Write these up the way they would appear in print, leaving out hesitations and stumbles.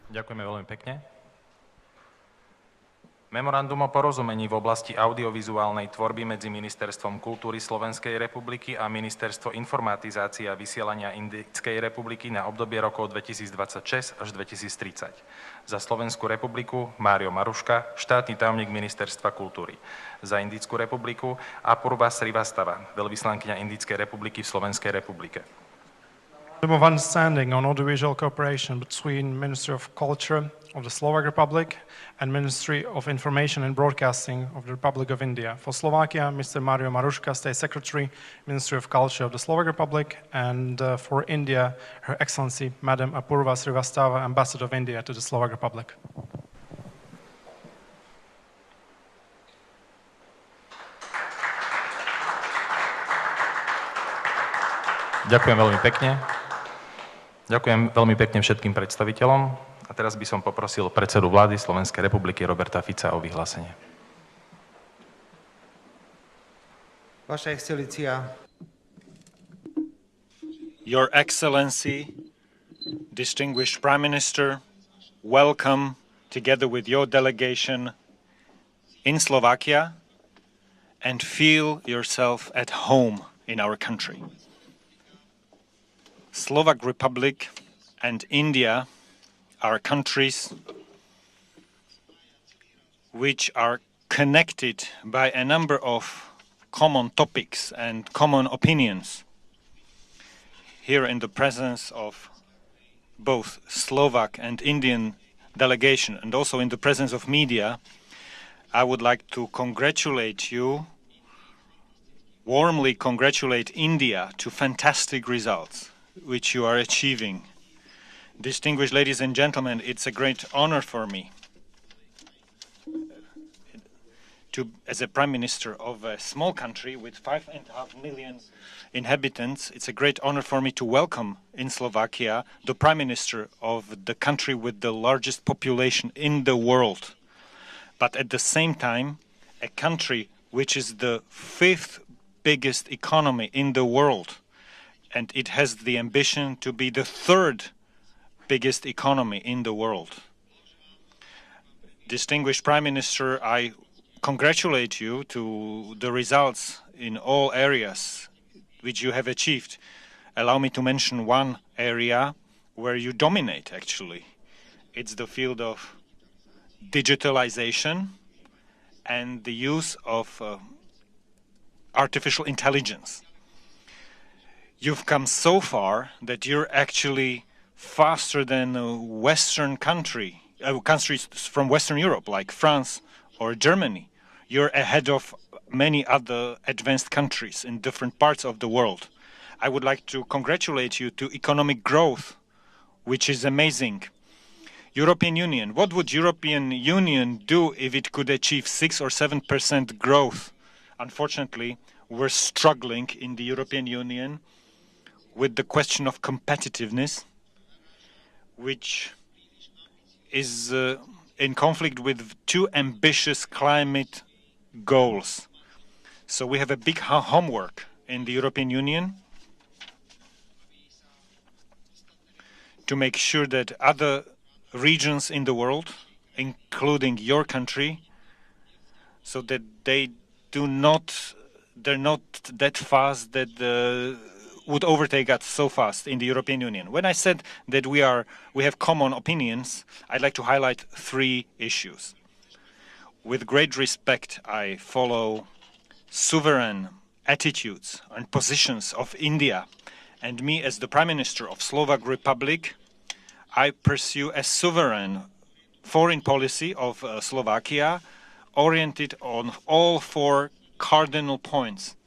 Ďakujeme veľmi pekne. Memorandum o porozumení v oblasti audiovizuálnej tvorby medzi Ministerstvom kultúry Slovenskej republiky a Ministerstvo informatizácie a vysielania Indickej republiky na obdobie rokov 2026 až 2030. Za Slovenskú republiku Mário Maruška, štátny tajomník Ministerstva kultúry. Za Indickú republiku Apurva Srivastava, veľvyslankyňa Indickej republiky v Slovenskej republike. Memorandum of Understanding on Audiovisual Cooperation between Ministry of Culture of the Slovak Republic and Ministry of Information and Broadcasting of the Republic of India. For Slovakia, Mr. Mário Maruška, State Secretary, Ministry of Culture of the Slovak Republic, and for India, Her Excellency, Madam Apurva Srivastava, Ambassador of India to the Slovak Republic. Ďakujem veľmi pekne. Ďakujem veľmi pekne všetkým predstaviteľom. A teraz by som poprosil predsedu vlády Slovenskej republiky Roberta Fica o vyhlásenie. Vaša Excelencia. Your Excellency, distinguished Prime Minister, welcome together with your delegation in Slovakia and feel yourself at home in our country. Slovak Republic and India are countries which are connected by a number of common topics and common opinions. Here in the presence of both Slovak and Indian delegation and also in the presence of media, I would like to congratulate you, warmly congratulate India to fantastic results which you are achieving. Distinguished ladies and gentlemen, it's a great honor for me as a Prime Minister of a small country with 5.5 million inhabitants, it's a great honor for me to welcome in Slovakia the Prime Minister of the country with the largest population in the world. But at the same time, a country which is the 5th biggest economy in the world, and it has the ambition to be the 3rd biggest economy in the world. Distinguished Prime Minister, I congratulate you to the results in all areas which you have achieved. Allow me to mention one area where you dominate, actually. It's the field of digitalization and the use of artificial intelligence. You've come so far that you're actually faster than countries from Western Europe, like France or Germany. You're ahead of many other advanced countries in different parts of the world. I would like to congratulate you to economic growth, which is amazing. European Union. What would European Union do if it could achieve 6 or 7% growth? Unfortunately, we're struggling in the European Union with the question of competitiveness, which is in conflict with too ambitious climate goals. So we have a big homework in the European Union to make sure that other regions in the world, including your country, so that they're not that fast that would overtake us so fast in the European Union. When I said that we have common opinions, I'd like to highlight 3 issues. With great respect, I follow sovereign attitudes and positions of India, and me as the Prime Minister of Slovak Republic, I pursue a sovereign foreign policy of Slovakia oriented on all 4 cardinal points.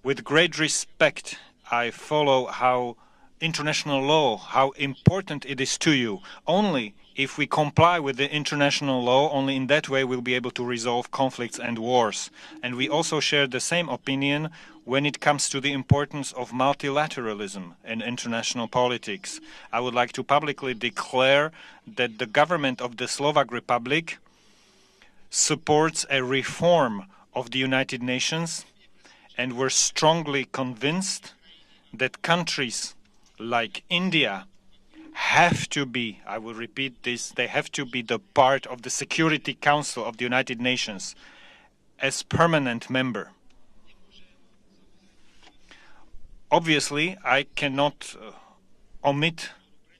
With great respect, I follow how international law, how important it is to you. Only if we comply with the international law, only in that way we'll be able to resolve conflicts and wars. And we also share the same opinion when it comes to the importance of multilateralism in international politics. I would like to publicly declare that the government of the Slovak Republic supports a reform of the United Nations, and we're strongly convinced that countries like India have to be, I will repeat this, they have to be the part of the Security Council of the United Nations as permanent member. Obviously, I cannot omit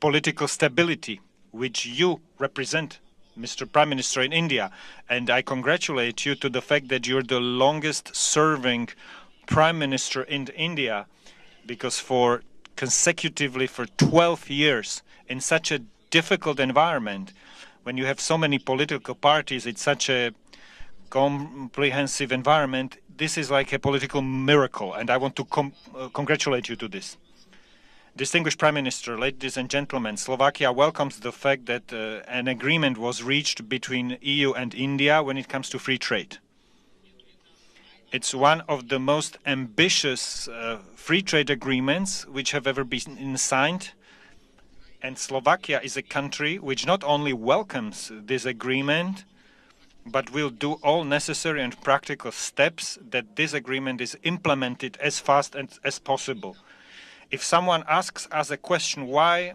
political stability, which you represent, Mr. Prime Minister in India, and I congratulate you to the fact that you're the longest serving Prime Minister in India, because consecutively for 12 years in such a difficult environment, when you have so many political parties, it's such a comprehensive environment, this is like a political miracle, and I want to congratulate you to this. Distinguished Prime Minister, ladies and gentlemen, Slovakia welcomes the fact that an agreement was reached between EU and India when it comes to free trade. It's one of the most ambitious free trade agreements which have ever been signed. And Slovakia is a country which not only welcomes this agreement, but will do all necessary and practical steps that this agreement is implemented as fast as possible. If someone asks us a question, why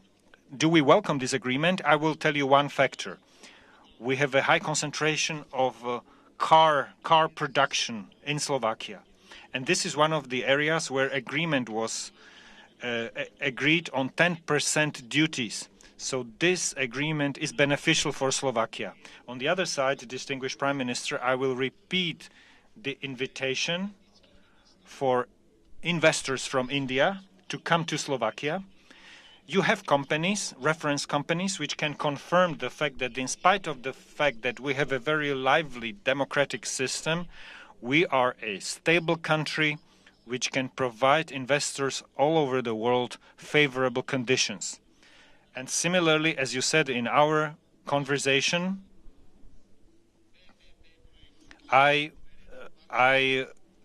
do we welcome this agreement, I will tell you one factor. We have a high concentration of car production in Slovakia. And this is one of the areas where agreement was agreed on 10% duties. So this agreement is beneficial for Slovakia. On the other side, distinguished Prime Minister, I will repeat the invitation for investors from India to come to Slovakia. You have companies, reference companies, which can confirm the fact that in spite of the fact that we have a very lively democratic system, we are a stable country which can provide investors all over the world favorable conditions. And similarly, as you said in our conversation, I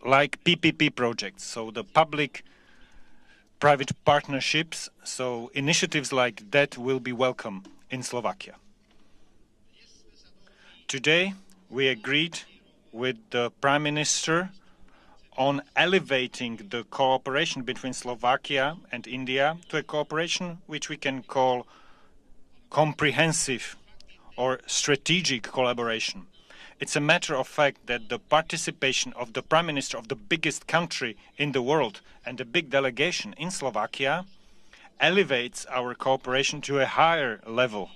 like PPP projects, so the public-private partnerships, so initiatives like that will be welcome in Slovakia. Today, we agreed with the Prime Minister on elevating the cooperation between Slovakia and India to a cooperation which we can call comprehensive or strategic collaboration. It's a matter of fact that the participation of the Prime Minister of the biggest country in the world and the big delegation in Slovakia elevates our cooperation to a higher level.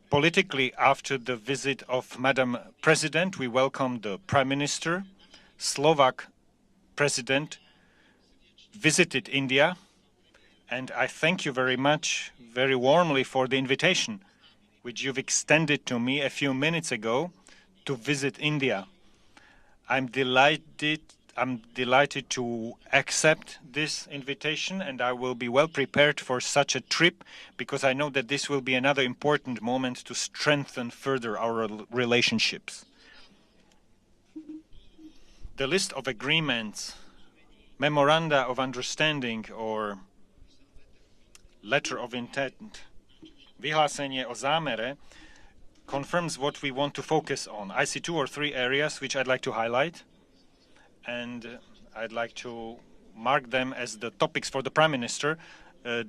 Politically, after the visit of Madam President, we welcome the Prime Minister. Slovak President visited India, and I thank you very much, very warmly for the invitation which you've extended to me a few minutes ago to visit India. I'm delighted to accept this invitation, and I will be well prepared for such a trip because I know that this will be another important moment to strengthen further our relationships. The list of agreements, memoranda of understanding or letter of intent, vyhlásenie o zámere, confirms what we want to focus on. I see 2 or 3 areas which I'd like to highlight, and I'd like to mark them as the topics for the Prime Minister,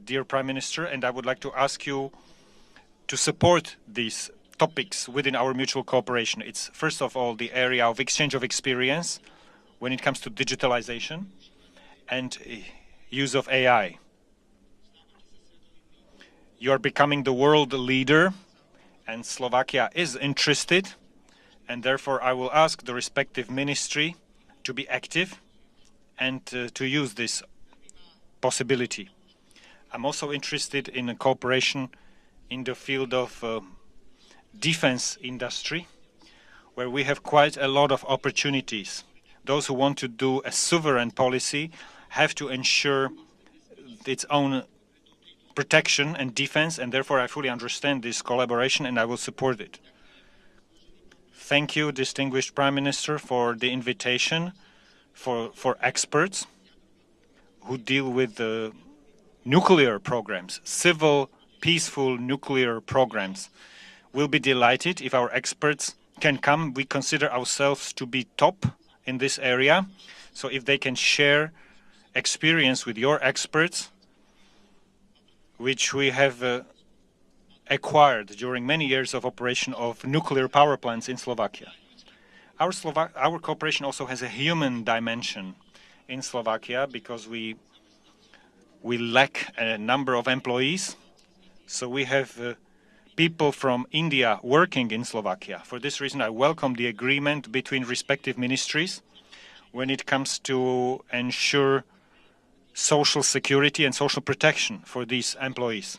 dear Prime Minister, and I would like to ask you to support these topics within our mutual cooperation. It's first of all the area of exchange of experience when it comes to digitalization and use of AI. You are becoming the world leader, and Slovakia is interested, and therefore I will ask the respective ministry to be active and to use this possibility. I'm also interested in a cooperation in the field of defense industry, where we have quite a lot of opportunities. Those who want to do a sovereign policy have to ensure its own protection and defense, and therefore I fully understand this collaboration and I will support it. Thank you, distinguished Prime Minister, for the invitation for experts who deal with the nuclear programs, civil, peaceful nuclear programs. We'll be delighted if our experts can come. We consider ourselves to be top in this area, so if they can share experience with your experts, which we have acquired during many years of operation of nuclear power plants in Slovakia. Our cooperation also has a human dimension in Slovakia because we lack a number of employees. So we have people from India working in Slovakia. For this reason, I welcome the agreement between respective ministries when it comes to ensure social security and social protection for these employees.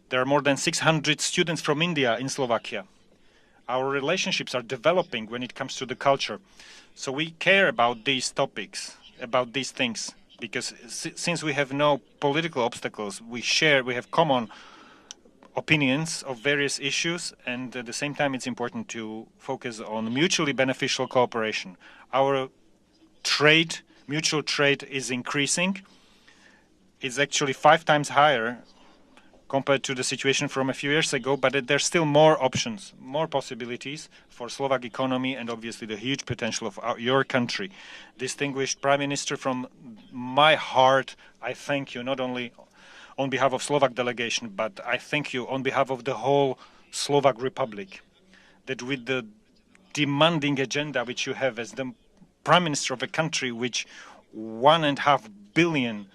There are more than 600 students from India in Slovakia. Our relationships are developing when it comes to the culture. So we care about these topics, about these things, because since we have no political obstacles, we have common opinions of various issues, and at the same time it's important to focus on mutually beneficial cooperation. Our mutual trade is increasing. It's actually 5 times higher compared to the situation from a few years ago, but there's still more options, more possibilities for Slovak economy and obviously the huge potential of your country. Distinguished Prime Minister, from my heart, I thank you not only on behalf of Slovak delegation, but I thank you on behalf of the whole Slovak Republic, that with the demanding agenda which you have as the Prime Minister of a country which 1.5 billion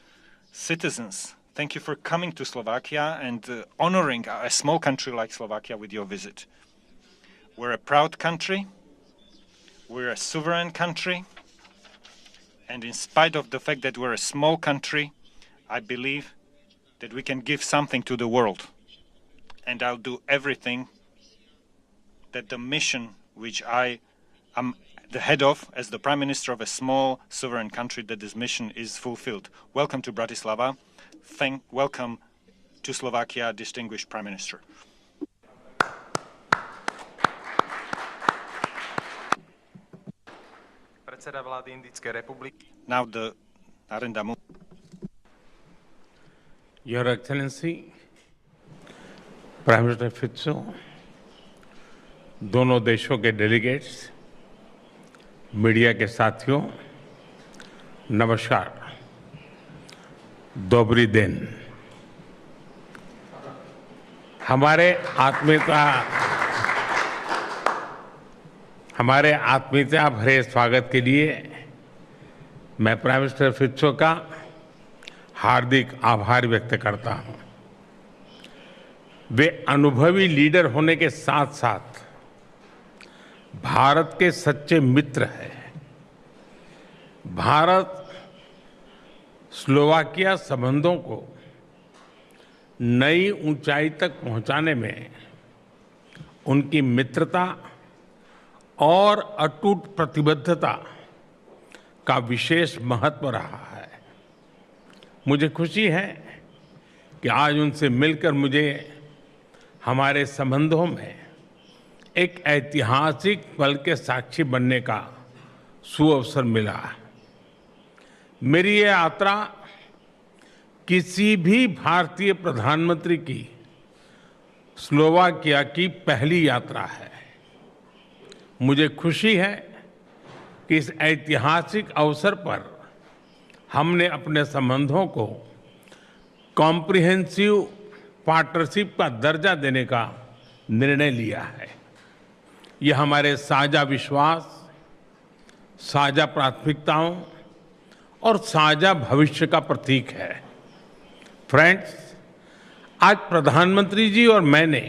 citizens, thank you for coming to Slovakia and honoring a small country like Slovakia with your visit. We're a proud country, we're a sovereign country, and in spite of the fact that we're a small country, I believe that we can give something to the world. And I'll do everything that the mission which I am the head of as the Prime Minister of a small sovereign country, that this mission is fulfilled. Welcome to Bratislava. Welcome to Slovakia, distinguished Prime Minister. Predseda vlády Indickej republiky. Now the Narendra Modi. Your Excellency, Prime Minister Fico, दोनों देशों के delegates, media के साथियों, नमस्कार, दोबरी दिन। हमारे आत्मीयता भरे स्वागत के लिए मैं प्राइम मिनिस्टर फिको का हार्दिक आभार व्यक्त करता हूं। वे अनुभवी लीडर होने के साथ साथ भारत के सच्चे मित्र हैं। भारत स्लोवाकिया संबंधों को नई ऊंचाई तक पहुंचाने में उनकी मित्रता और अटूट प्रतिबद्धता का विशेष महत्व रहा है। मुझे खुशी है कि आज उनसे मिलकर मुझे हमारे संबंधों में एक ऐतिहासिक पल के साक्षी बनने का सुअवसर मिला। मेरी ये यात्रा किसी भी भारतीय प्रधानमंत्री की स्लोवाकिया की पहली यात्रा है। मुझे खुशी है कि इस ऐतिहासिक अवसर पर हमने अपने संबंधों को कॉम्प्रिहेंसिव पार्टनरशिप का दर्जा देने का निर्णय लिया है। यह हमारे साझा विश्वास, साझा प्राथमिकताओं और साझा भविष्य का प्रतीक है। फ्रेंड्स, आज प्रधानमंत्री जी और मैंने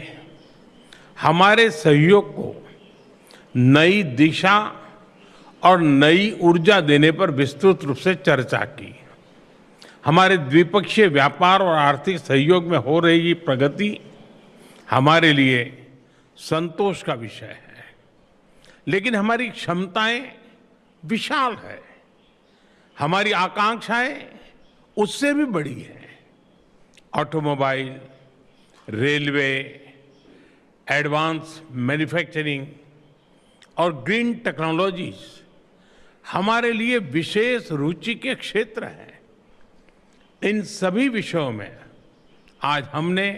हमारे सहयोग को नई दिशा और नई ऊर्जा देने पर विस्तृत रूप से चर्चा की। हमारे द्विपक्षीय व्यापार और आर्थिक सहयोग में हो रही प्रगति हमारे लिए संतोष का विषय है, लेकिन हमारी क्षमताएं विशाल है, हमारी आकांक्षाएं उससे भी बड़ी हैं। ऑटोमोबाइल, रेलवे, एडवांस मैन्युफैक्चरिंग और ग्रीन टेक्नोलॉजीज हमारे लिए विशेष रुचि के क्षेत्र हैं। इन सभी विषयों में आज हमने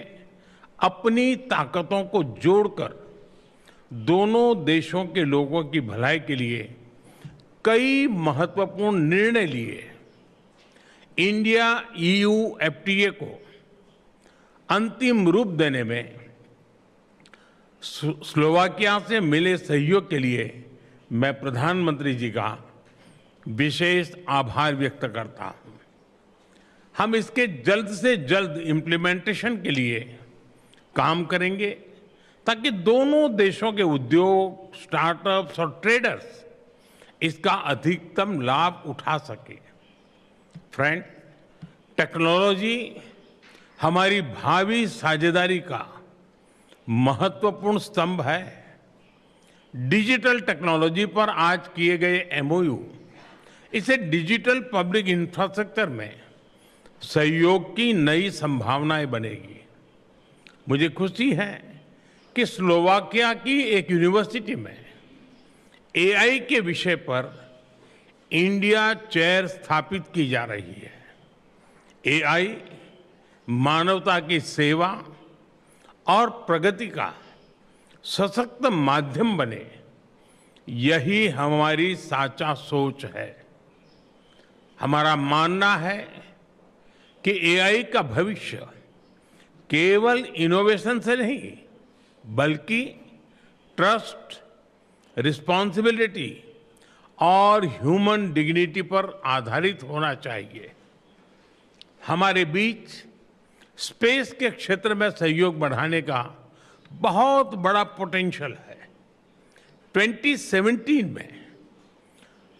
अपनी ताकतों को जोड़कर दोनों देशों के लोगों की भलाई के लिए कई महत्वपूर्ण निर्णय लिए। इंडिया EU FTA को अंतिम रूप देने में स्लोवाकिया से मिले सहयोग के लिए मैं प्रधानमंत्री जी का विशेष आभार व्यक्त करता हूं। हम इसके जल्द से जल्द इम्प्लीमेंटेशन के लिए काम करेंगे ताकि दोनों देशों के उद्योग, स्टार्टअप्स और ट्रेडर्स इसका अधिकतम लाभ उठा सके। फ्रेंड, टेक्नोलॉजी हमारी भावी साझेदारी का महत्वपूर्ण स्तंभ है। डिजिटल टेक्नोलॉजी पर आज किए गए एमओयू इसे डिजिटल पब्लिक इंफ्रास्ट्रक्चर में सहयोग की नई संभावनाएं बनेगी। मुझे खुशी है कि स्लोवाकिया की एक यूनिवर्सिटी में एआई के विषय पर इंडिया चेयर स्थापित की जा रही है। एआई मानवता की सेवा और प्रगति का सशक्त माध्यम बने, यही हमारी साचा सोच है। हमारा मानना है कि एआई का भविष्य केवल इनोवेशन से नहीं बल्कि ट्रस्ट, रिस्पॉन्सिबिलिटी और ह्यूमन डिग्निटी पर आधारित होना चाहिए। हमारे बीच स्पेस के क्षेत्र में सहयोग बढ़ाने का बहुत बड़ा पोटेंशियल है। 2017 में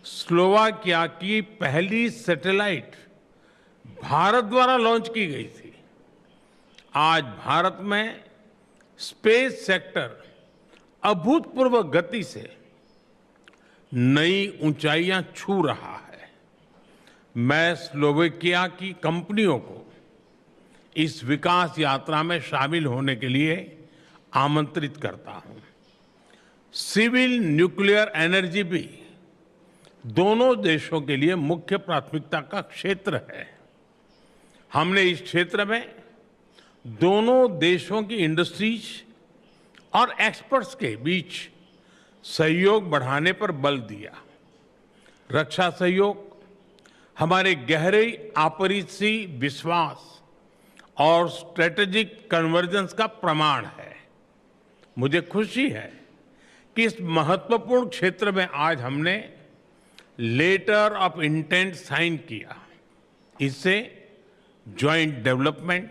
स्लोवाकिया की पहली सैटेलाइट भारत द्वारा लॉन्च की गई थी। आज भारत में स्पेस सेक्टर अभूतपूर्व गति से नई ऊंचाइयां छू रहा है। मैं स्लोवाकिया की कंपनियों को इस विकास यात्रा में शामिल होने के लिए आमंत्रित करता हूं। सिविल न्यूक्लियर एनर्जी भी दोनों देशों के लिए मुख्य प्राथमिकता का क्षेत्र है। हमने इस क्षेत्र में दोनों देशों की इंडस्ट्रीज और एक्सपर्ट्स के बीच सहयोग बढ़ाने पर बल दिया। रक्षा सहयोग हमारे गहरे आपसी विश्वास और स्ट्रेटेजिक कन्वर्जेंस का प्रमाण है। मुझे खुशी है कि इस महत्वपूर्ण क्षेत्र में आज हमने लेटर ऑफ इंटेंट साइन किया। इससे जॉइंट डेवलपमेंट,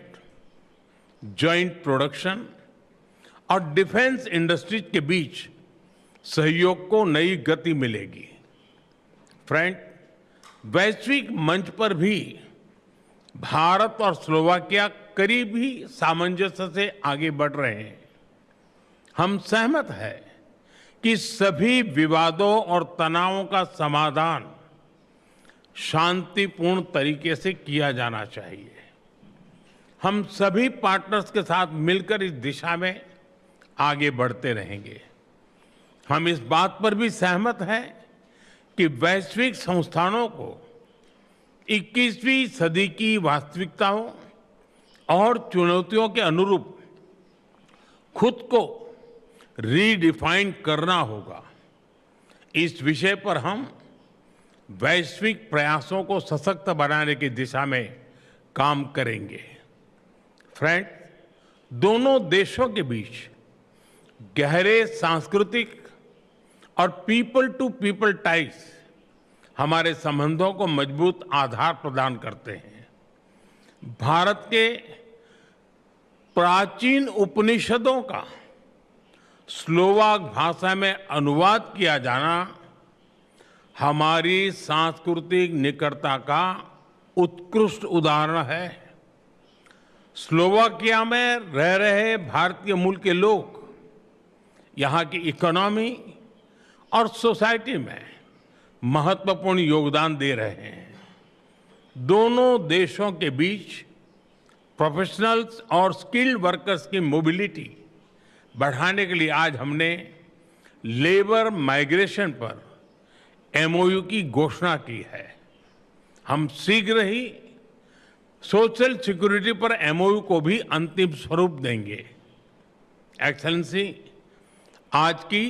जॉइंट प्रोडक्शन और डिफेंस इंडस्ट्रीज के बीच सहयोग को नई गति मिलेगी। फ्रेंड, वैश्विक मंच पर भी भारत और स्लोवाकिया करीबी सामंजस्य से आगे बढ़ रहे हैं। हम सहमत हैं कि सभी विवादों और तनावों का समाधान शांतिपूर्ण तरीके से किया जाना चाहिए। हम सभी पार्टनर्स के साथ मिलकर इस दिशा में आगे बढ़ते रहेंगे। हम इस बात पर भी सहमत हैं कि वैश्विक संस्थानों को 21वीं सदी की वास्तविकताओं और चुनौतियों के अनुरूप खुद को रीडिफाइन करना होगा। इस विषय पर हम वैश्विक प्रयासों को सशक्त बनाने की दिशा में काम करेंगे। फ्रेंड, दोनों देशों के बीच गहरे सांस्कृतिक और पीपल टू पीपल टाइज हमारे संबंधों को मजबूत आधार प्रदान करते हैं। भारत के प्राचीन उपनिषदों का स्लोवाक भाषा में अनुवाद किया जाना हमारी सांस्कृतिक निकटता का उत्कृष्ट उदाहरण है। स्लोवाकिया में रह रहे भारतीय मूल के लोग यहाँ की इकोनॉमी और सोसाइटी में महत्वपूर्ण योगदान दे रहे हैं। दोनों देशों के बीच प्रोफेशनल्स और स्किल्ड वर्कर्स की मोबिलिटी बढ़ाने के लिए आज हमने लेबर माइग्रेशन पर एमओयू की घोषणा की है। हम शीघ्र ही सोशल सिक्योरिटी पर एमओयू को भी अंतिम स्वरूप देंगे। एक्सेलेंसी, आज की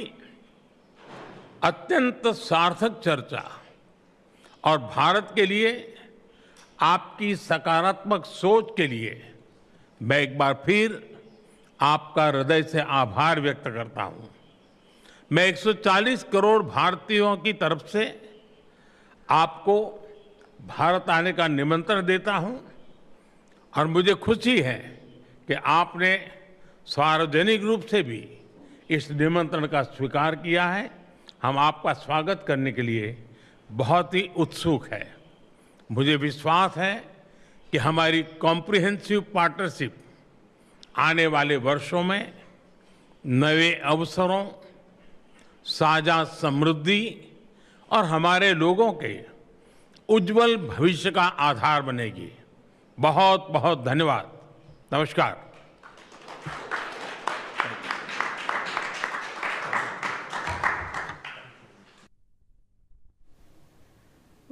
अत्यंत सार्थक चर्चा और भारत के लिए आपकी सकारात्मक सोच के लिए मैं एक बार फिर आपका हृदय से आभार व्यक्त करता हूं। मैं 140 करोड़ भारतीयों की तरफ से आपको भारत आने का निमंत्रण देता हूं और मुझे खुशी है कि आपने सार्वजनिक रूप से भी इस निमंत्रण का स्वीकार किया है। हम आपका स्वागत करने के लिए बहुत ही उत्सुक हैं। मुझे विश्वास है कि हमारी कॉम्प्रिहेंसिव पार्टनरशिप आने वाले वर्षों में नए अवसरों, साझा समृद्धि और हमारे लोगों के उज्जवल भविष्य का आधार बनेगी। बहुत बहुत धन्यवाद। नमस्कार।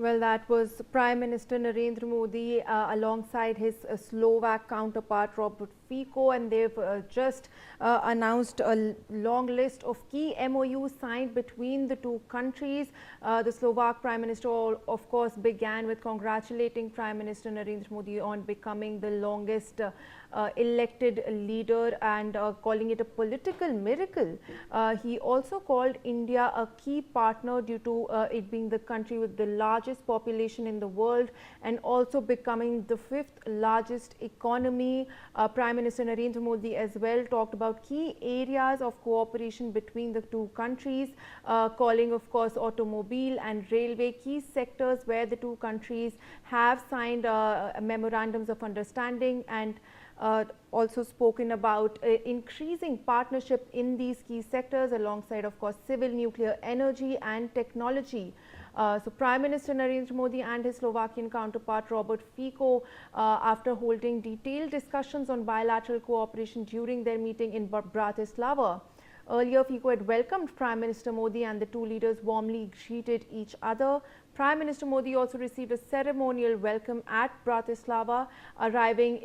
Well, that was Prime Minister Narendra Modi alongside his Slovak counterpart Robert Fico, and they've just announced a long list of key MOUs signed between the two countries. The Slovak Prime Minister, of course, began with congratulating Prime Minister Narendra Modi on becoming the longest elected leader and calling it a political miracle. He also called India a key partner due to it being the country with the largest population in the world and also becoming the 5th largest economy. Prime Minister Narendra Modi as well talked about key areas of cooperation between the two countries, calling of course automobile and railway key sectors where the two countries have signed memorandums of understanding, and also spoken about increasing partnership in these key sectors alongside of course civil nuclear energy and technology. So Prime Minister Narendra Modi and his Slovakian counterpart Robert Fico, after holding detailed discussions on bilateral cooperation during their meeting in Bratislava. Earlier, Fico had welcomed Prime Minister Modi and the two leaders warmly greeted each other. Prime Minister Modi also received a ceremonial welcome at Bratislava, arriving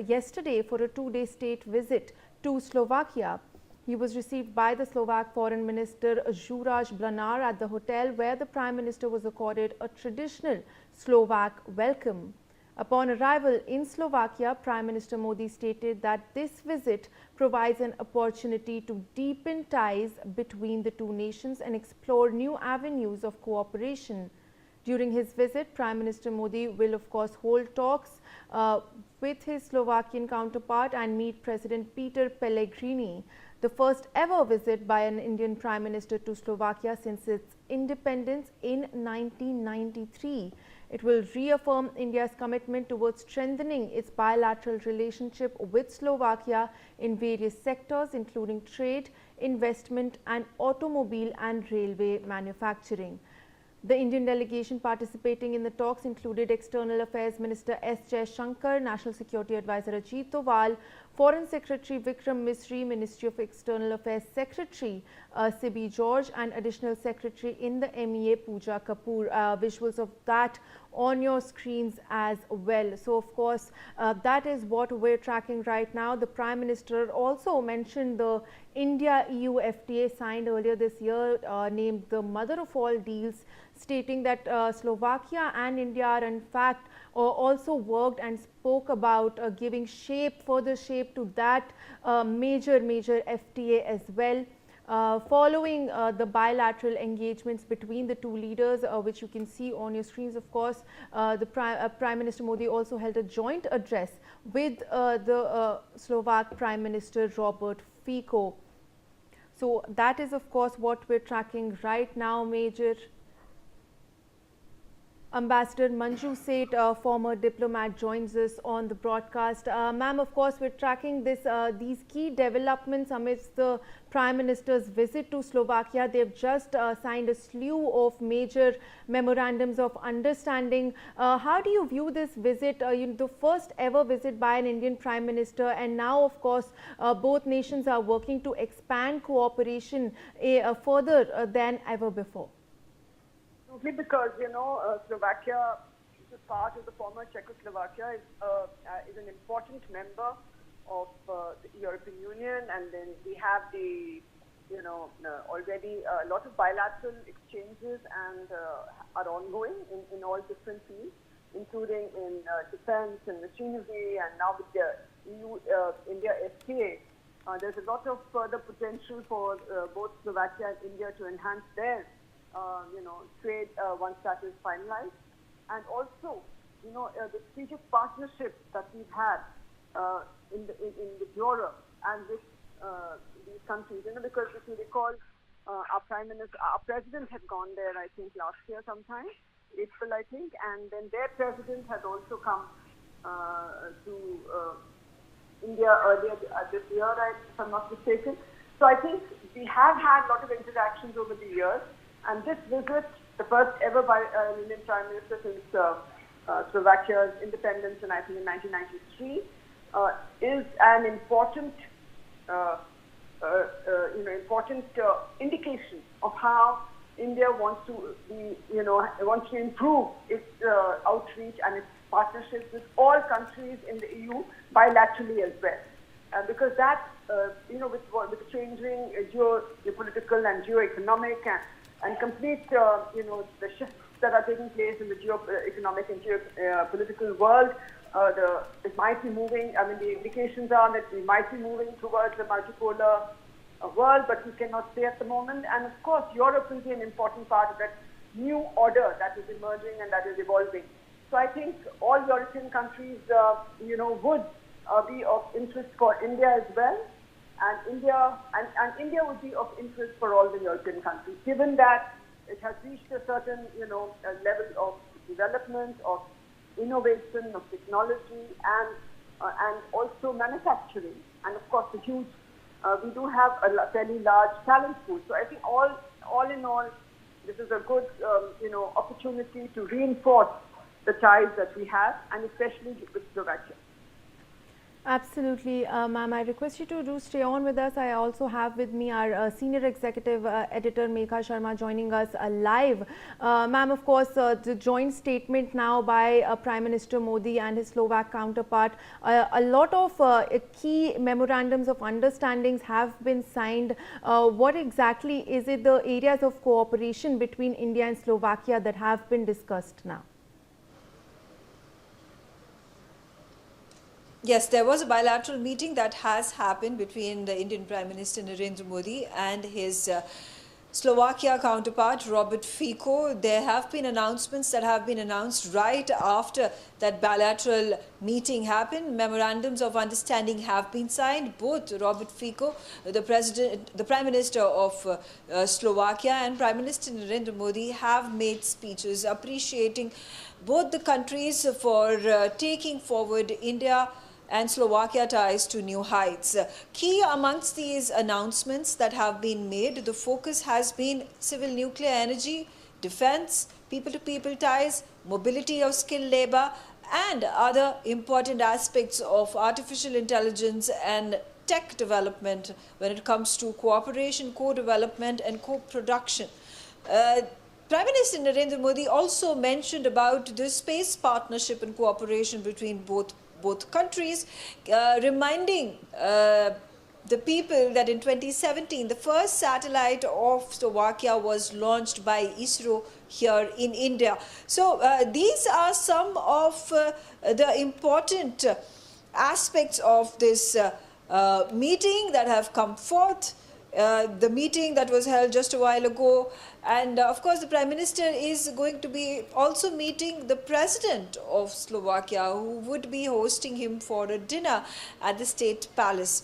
yesterday for a 2-day state visit to Slovakia. He was received by the Slovak Foreign Minister Juraj Blanar at the hotel, where the Prime Minister was accorded a traditional Slovak welcome. Upon arrival in Slovakia, Prime Minister Modi stated that this visit provides an opportunity to deepen ties between the two nations and explore new avenues of cooperation. During his visit, Prime Minister Modi will of course hold talks with his Slovakian counterpart and meet President Peter Pellegrini, the first ever visit by an Indian Prime Minister to Slovakia since its independence in 1993. It will reaffirm India's commitment towards strengthening its bilateral relationship with Slovakia in various sectors, including trade, investment, and automobile and railway manufacturing. The Indian delegation participating in the talks included External Affairs Minister S. Jaishankar, National Security Advisor Ajit Doval, Foreign Secretary Vikram Misri, Ministry of External Affairs Secretary Sibi George, and Additional Secretary in the MEA Pooja Kapoor. Visuals of that on your screens as well. So of course that is what we're tracking right now. The Prime Minister also mentioned the India-EU FTA signed earlier this year, named the mother of all deals, stating that Slovakia and India are in fact also worked and spoke about giving further shape to that major FTA as well. Following the bilateral engagements between the two leaders, which you can see on your screens, of course, the Prime Minister Modi also held a joint address with the Slovak Prime Minister Robert Fico. So that is of course what we're tracking right now, Major. Ambassador Manju Seth, former diplomat, joins us on the broadcast. Ma'am, of course, we're tracking these key developments amidst the Prime Minister's visit to Slovakia. They've just signed a slew of major memorandums of understanding. How do you view this visit, the first ever visit by an Indian Prime Minister, and now, of course, both nations are working to expand cooperation further than ever before? Simply because, Slovakia, which is part of the former Czechoslovakia, is an important member of the European Union, and then we have already a lot of bilateral exchanges and are ongoing in all different fields. including in defense and machinery, and now with the EU-India FTA, there's a lot of further potential for both Slovakia and India to enhance their, trade once that is finalized. And also, the strategic partnership that we've had with Europe and with these countries, because if you recall, our president had gone there, I think, last year sometime, April, I think, and then their president had also come to India earlier this year, if I'm not mistaken. So I think we have had a lot of interactions over the years, and this visit, the first ever by an Indian Prime Minister since Slovakia's independence, and I think in 1993, is an important indication of how India wants to be, wants to improve its outreach and its partnerships with all countries in the EU bilaterally as well. Because that, with the changing geopolitical and geoeconomic and complete, the shifts that are taking place in the geoeconomic and geopolitical world, it might be moving, the indications are that we might be moving towards a multipolar world, but we cannot say at the moment. And of course, Europe will be an important part of that new order that is emerging and that is evolving. So I think all European countries, would be of interest for India as well. And India would be of interest for all the European countries, given that it has reached a certain, level of development, of innovation, of technology, and also manufacturing. And of course, we do have a fairly large talent pool. So I think all in all, this is a good, opportunity to reinforce the ties that we have, and especially with Slovakia. Absolutely, ma'am. I request you to stay on with us. I also have with me our senior executive editor Megha Sharma joining us live. Ma'am, of course, the joint statement now by Prime Minister Modi and his Slovak counterpart, a lot of key memorandums of understandings have been signed. What exactly is it, the areas of cooperation between India and Slovakia that have been discussed now? Yes, there was a bilateral meeting that has happened between the Indian Prime Minister Narendra Modi and his Slovakia counterpart Robert Fico. There have been announcements that have been announced right after that bilateral meeting happened. Memorandums of understanding have been signed. Both Robert Fico, the Prime Minister of Slovakia, and Prime Minister Narendra Modi have made speeches appreciating both the countries for taking forward India and Slovakia ties to new heights. Key amongst these announcements that have been made, the focus has been civil nuclear energy, defense, people-to-people ties, mobility of skilled labor, and other important aspects of artificial intelligence and tech development when it comes to cooperation, co-development, and co-production. Prime Minister Narendra Modi also mentioned about the space partnership and cooperation between both countries, reminding the people that in 2017, the first satellite of Slovakia was launched by ISRO here in India. So these are some of the important aspects of this meeting that have come forth. The meeting that was held just a while ago, and of course the Prime Minister is going to be also meeting the President of Slovakia, who would be hosting him for a dinner at the State Palace.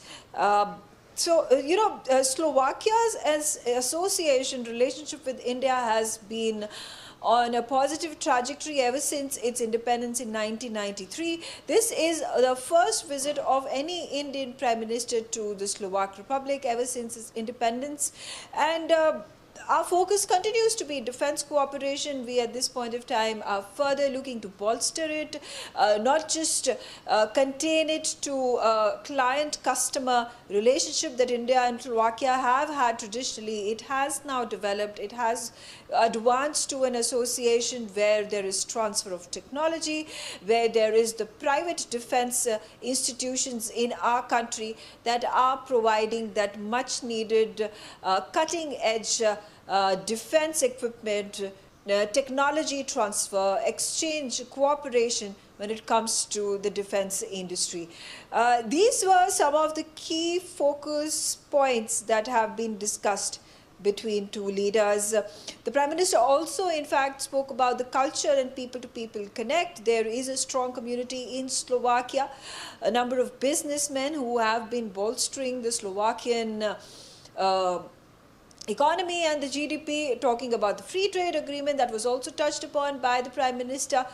Slovakia's association relationship with India has been on a positive trajectory ever since its independence in 1993. This is the first visit of any Indian Prime Minister to the Slovak Republic ever since its independence. And our focus continues to be defense cooperation. We at this point of time are further looking to bolster it, not just contain it to a client-customer relationship that India and Slovakia have had traditionally. It has now developed, it has advanced to an association where there is transfer of technology, where there is the private defense institutions in our country that are providing that much needed cutting-edge defense equipment technology transfer, exchange, cooperation when it comes to the defense industry. These were some of the key focus points that have been discussed between two leaders. The Prime Minister also, in fact, spoke about the culture and people-to-people connect. There is a strong community in Slovakia, a number of businessmen who have been bolstering the Slovakian economy and the GDP, talking about the free trade agreement that was also touched upon by the Prime Minister,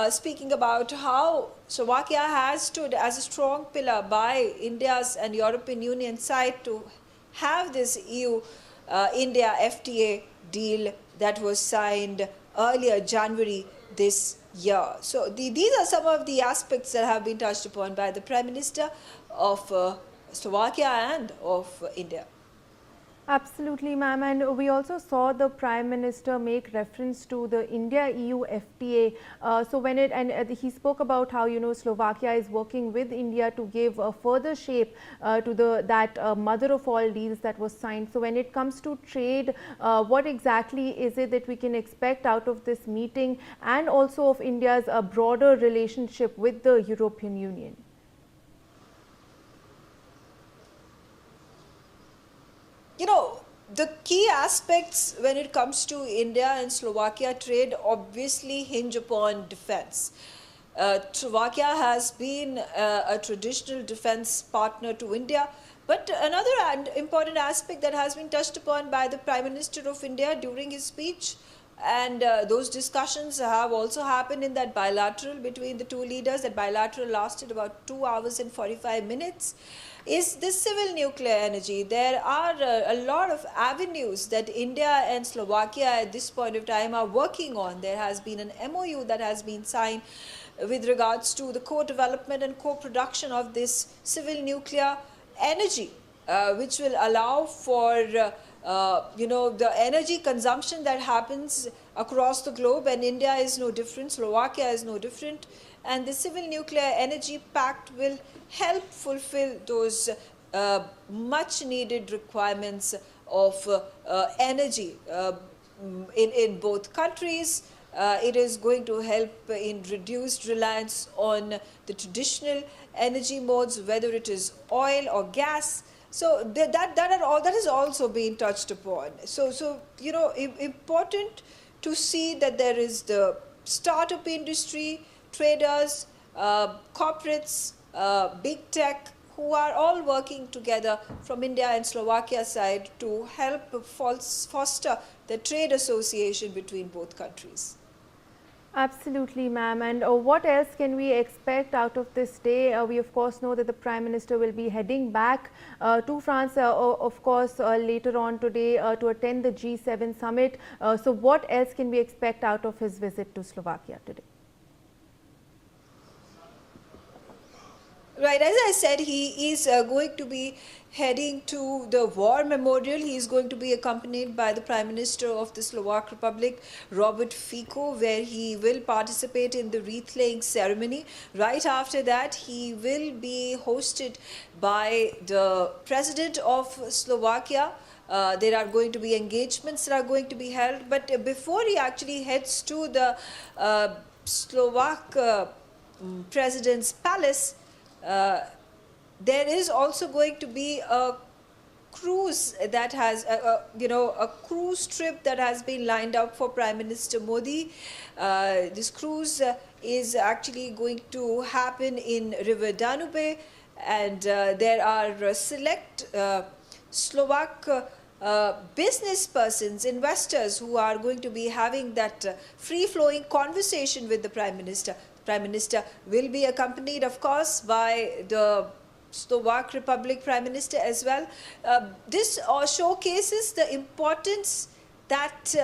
speaking about how Slovakia has stood as a strong pillar by India's and European Union side to have this EU-India FTA deal that was signed earlier January this year. So these are some of the aspects that have been touched upon by the Prime Minister of Slovakia and of India. Absolutely, ma'am. And we also saw the Prime Minister make reference to the India-EU FTA. He spoke about how, Slovakia is working with India to give a further shape to that mother of all deals that was signed. So when it comes to trade, what exactly is it that we can expect out of this meeting, and also of India's broader relationship with the European Union? The key aspects when it comes to India and Slovakia trade obviously hinge upon defense. Slovakia has been a traditional defense partner to India, but another important aspect that has been touched upon by the Prime Minister of India during his speech, and those discussions have also happened in that bilateral between the two leaders. That bilateral lasted about 2 hours and 45 minutes. Is the civil nuclear energy. There are a lot of avenues that India and Slovakia at this point of time are working on. There has been an MOU that has been signed with regards to the co-development and co-production of this civil nuclear energy, which will allow for the energy consumption that happens across the globe, and India is no different, Slovakia is no different, and the civil nuclear energy pact will help fulfill those much needed requirements of energy in both countries. It is going to help in reduced reliance on the traditional energy modes, whether it is oil or gas. So that is also being touched upon. So important to see that there is the startup industry, traders, corporates, big tech, who are all working together from India and Slovakia side to help foster the trade association between both countries. Absolutely, ma'am. And what else can we expect out of this day? We of course know that the Prime Minister will be heading back to France, of course, later on today to attend the G7 summit. So what else can we expect out of his visit to Slovakia today? Right, as I said, he is going to be heading to the War Memorial. He is going to be accompanied by the Prime Minister of the Slovak Republic, Robert Fico, where he will participate in the wreath-laying ceremony. Right after that, he will be hosted by the President of Slovakia. There are going to be engagements that are going to be held. But before he actually heads to the Slovak President's palace, there is also going to be a cruise that has, a cruise trip that has been lined up for Prime Minister Modi. This cruise is actually going to happen in River Danube, and there are select Slovak business persons, investors, who are going to be having that free-flowing conversation with the Prime Minister. Prime Minister will be accompanied, of course, by the Slovak Republic Prime Minister as well. This showcases the importance that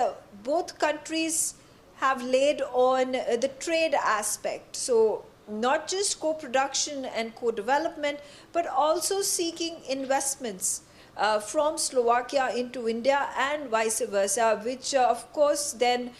both countries have laid on the trade aspect. So not just co-production and co-development, but also seeking investments from Slovakia into India and vice versa, which of course then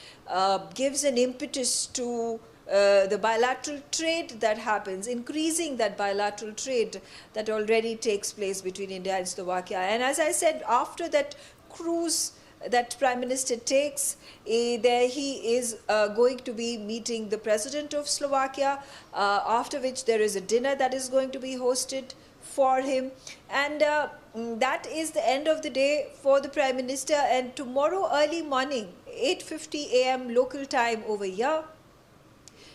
gives an impetus to the bilateral trade that happens, increasing that bilateral trade that already takes place between India and Slovakia. And as I said, after that cruise that Prime Minister takes. There he is going to be meeting the President of Slovakia, after which there is a dinner that is going to be hosted for him. And that is the end of the day for the Prime Minister. And tomorrow early morning, 8:50 a.m. local time over here,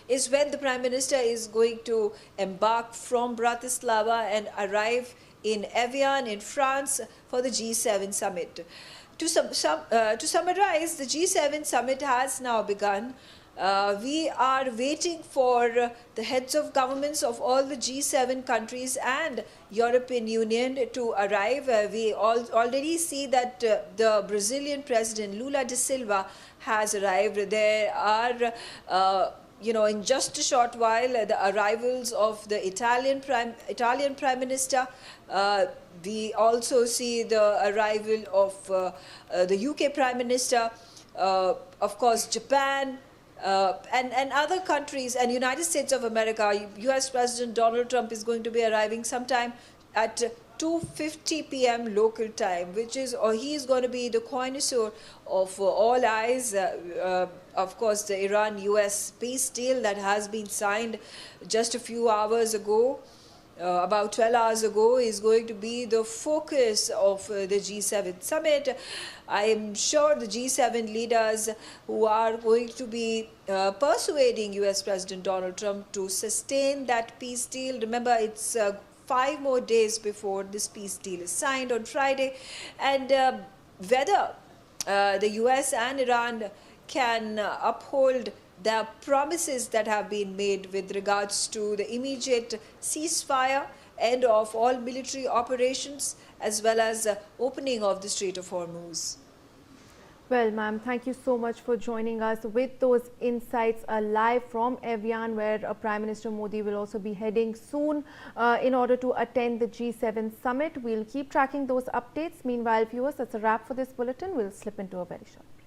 is when the Prime Minister is going to embark from Bratislava and arrive in Evian in France for the G7 summit. To summarize, the G7 summit has now begun. We are waiting for the heads of governments of all the G7 countries and European Union to arrive. We already see that the Brazilian President Lula da Silva has arrived. There are in just a short while, the arrivals of the Italian Prime Minister. We also see the arrival of the UK Prime Minister, of course, Japan, and other countries, and United States of America. US President Donald Trump is going to be arriving sometime at 2:50 p.m. local time, which is, or he is going to be the connoisseur of all eyes. Of course, the Iran-US peace deal that has been signed just a few hours ago, about 12 hours ago, is going to be the focus of the G7 summit. I am sure the G7 leaders who are going to be persuading US President Donald Trump to sustain that peace deal. Remember, it's 5 more days before this peace deal is signed on Friday, and whether the US and Iran can uphold the promises that have been made with regards to the immediate ceasefire, end of all military operations, as well as opening of the Strait of Hormuz. Well, ma'am, thank you so much for joining us with those insights live from Evian, where Prime Minister Modi will also be heading soon in order to attend the G7 summit. We'll keep tracking those updates. Meanwhile, viewers, that's a wrap for this bulletin. We'll slip into a very short break.